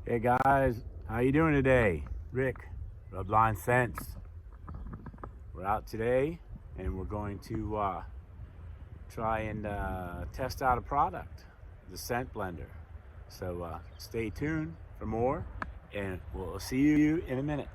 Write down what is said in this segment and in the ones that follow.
Hey guys, how you doing today? Rick, Rubline Scents. We're out today and we're going to try and test out a product, the scent blender. So stay tuned for more and we'll see you in a minute.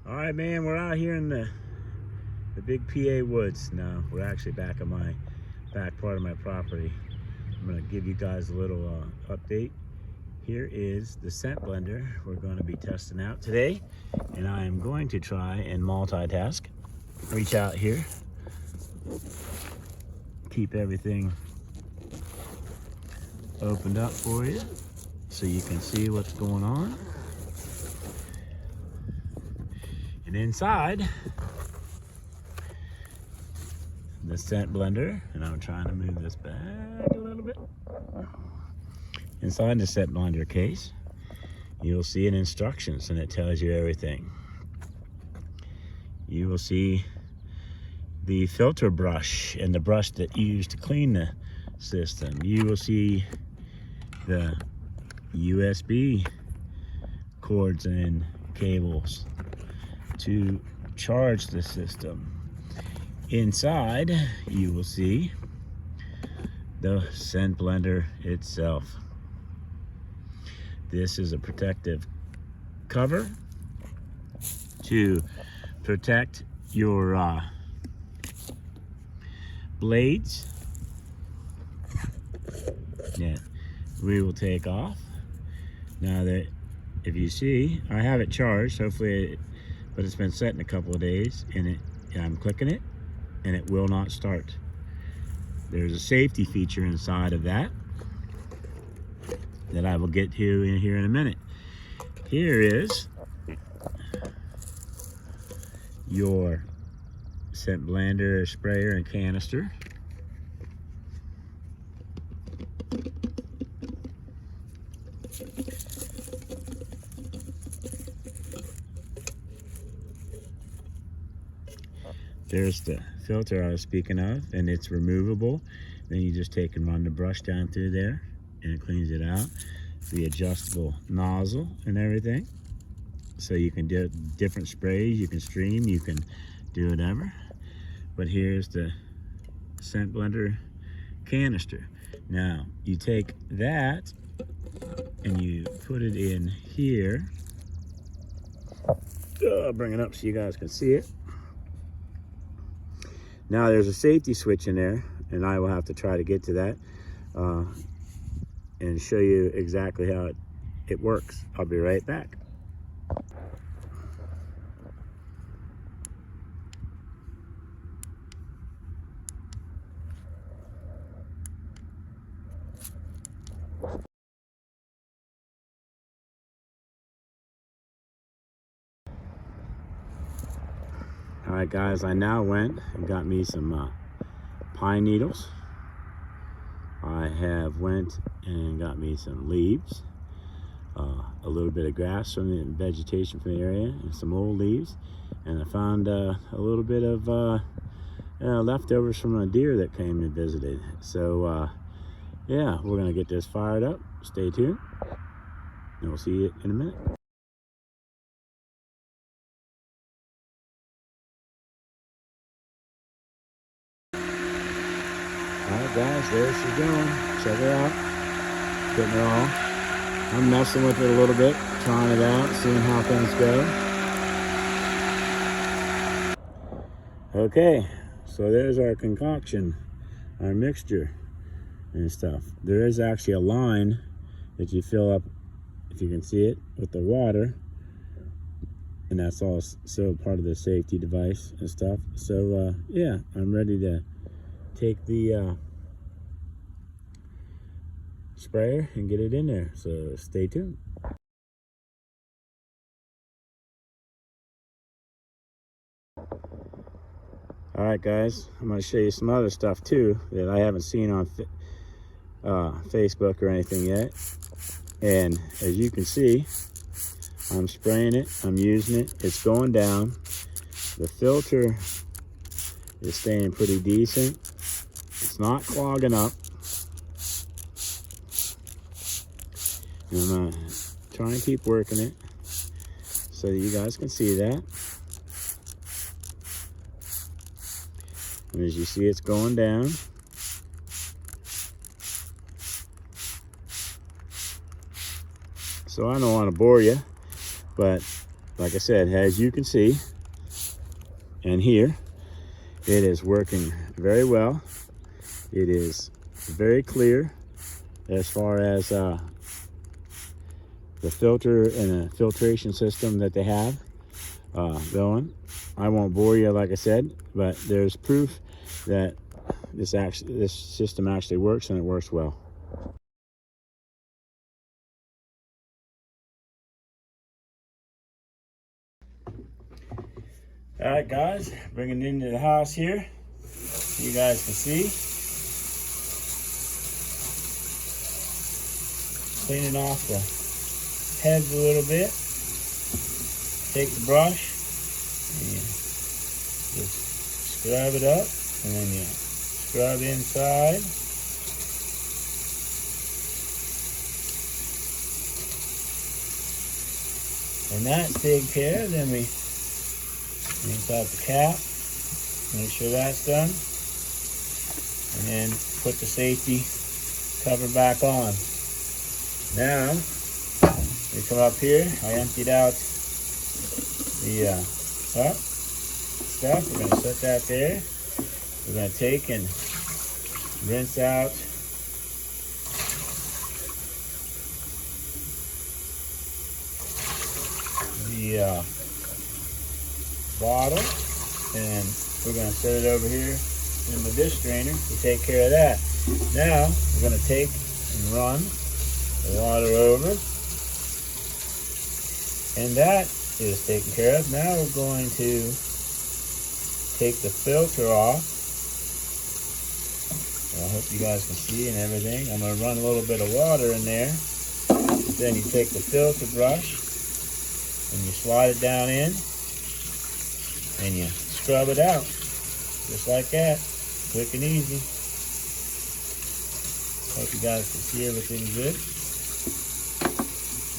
All right, man, we're out here in the big PA woods now. We're actually back on my back part of my property. I'm gonna give you guys a little update. Here is the scent blender we're going to be testing out today, and I am going to try and multitask. Reach out here, keep everything opened up for you so you can see what's going on. And inside the scent blender, and I'm trying to move this back a little bit. Inside the scent blender case, you'll see an instructions, and it tells you everything. You will see the filter brush and the brush that you use to clean the system. You will see the USB cords and cables to charge the system. Inside, you will see the scent blender itself. This is a protective cover to protect your blades that we will take off. Now that, if you see, I have it charged, hopefully, but it's been set in a couple of days, and I'm clicking it and it will not start. There's a safety feature inside of that I will get to in here in a minute. Here is your scent blender, sprayer, and canister. There's the filter I was speaking of, and it's removable. Then you just take and run the brush down through there and it cleans it out. The adjustable nozzle and everything. So you can do different sprays, you can stream, you can do whatever. But here's the scent blender canister. Now, you take that and you put it in here. I'll bring it up so you guys can see it. Now there's a safety switch in there, and I will have to try to get to that and show you exactly how it works. I'll be right back. All right, guys, I now went and got me some pine needles. I have went and got me some leaves, a little bit of grass from the vegetation from the area, and some old leaves. And I found a little bit of leftovers from a deer that came and visited. So yeah, we're gonna get this fired up. Stay tuned, and we'll see you in a minute. Alright guys, there she's going. Check her out. Getting her all. I'm messing with it a little bit, trying it out, seeing how things go. Okay, so there's our concoction, our mixture and stuff. There is actually a line that you fill up, if you can see it, with the water. And that's also part of the safety device and stuff. So yeah, I'm ready to take the sprayer and get it in there, so stay tuned. All right guys, I'm going to show you some other stuff too that I haven't seen on Facebook or anything yet. And as you can see, I'm spraying it, I'm using it, it's going down. The filter is staying pretty decent. It's not clogging up. And I'm gonna try and keep working it so that you guys can see that. And as you see, it's going down. So I don't want to bore you, but like I said, as you can see and hear, it is working very well. It is very clear as far as the filter and the filtration system that they have going. I won't bore you, like I said, but there's proof that this system actually works, and it works well. All right, guys, bringing it into the house here. You guys can see. Cleaning off the heads a little bit. Take the brush and just scrub it up, and then you scrub inside. And that's taken care of. Then we rinse out the cap, make sure that's done, and then put the safety cover back on. Now, we come up here, I emptied out the stuff. We're going to set that there. We're going to take and rinse out the bottle, and we're going to set it over here in the dish drainer to take care of that. Now we're going to take and run the water over, and that is taken care of. Now we're going to take the filter off. I hope you guys can see and everything. I'm going to run a little bit of water in there. Then you take the filter brush and you slide it down in, and you scrub it out, just like that, quick and easy. Hope you guys can see everything good.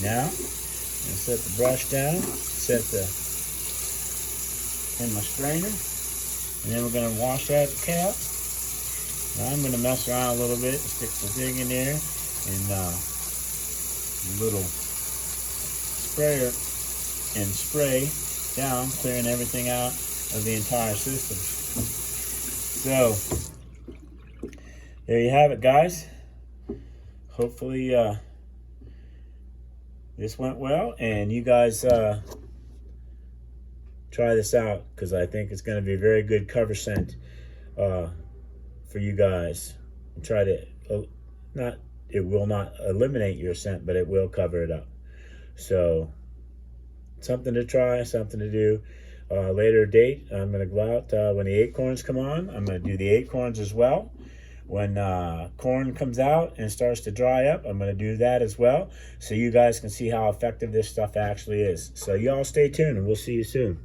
Now, I'm going to set the brush down, in my strainer, and then we're going to wash out the cap. Now I'm going to mess around a little bit, stick the thing in there, and a little sprayer, and spray down, clearing everything out of the entire system. So there you have it, guys. Hopefully this went well, and you guys try this out, because I think it's going to be a very good cover scent for you guys. Try to it will not eliminate your scent, but it will cover it up. So something to try, something to do. Later date, I'm going to go out when the acorns come on. I'm going to do the acorns as well. When corn comes out and starts to dry up, I'm going to do that as well, so you guys can see how effective this stuff actually is. So y'all stay tuned, and we'll see you soon.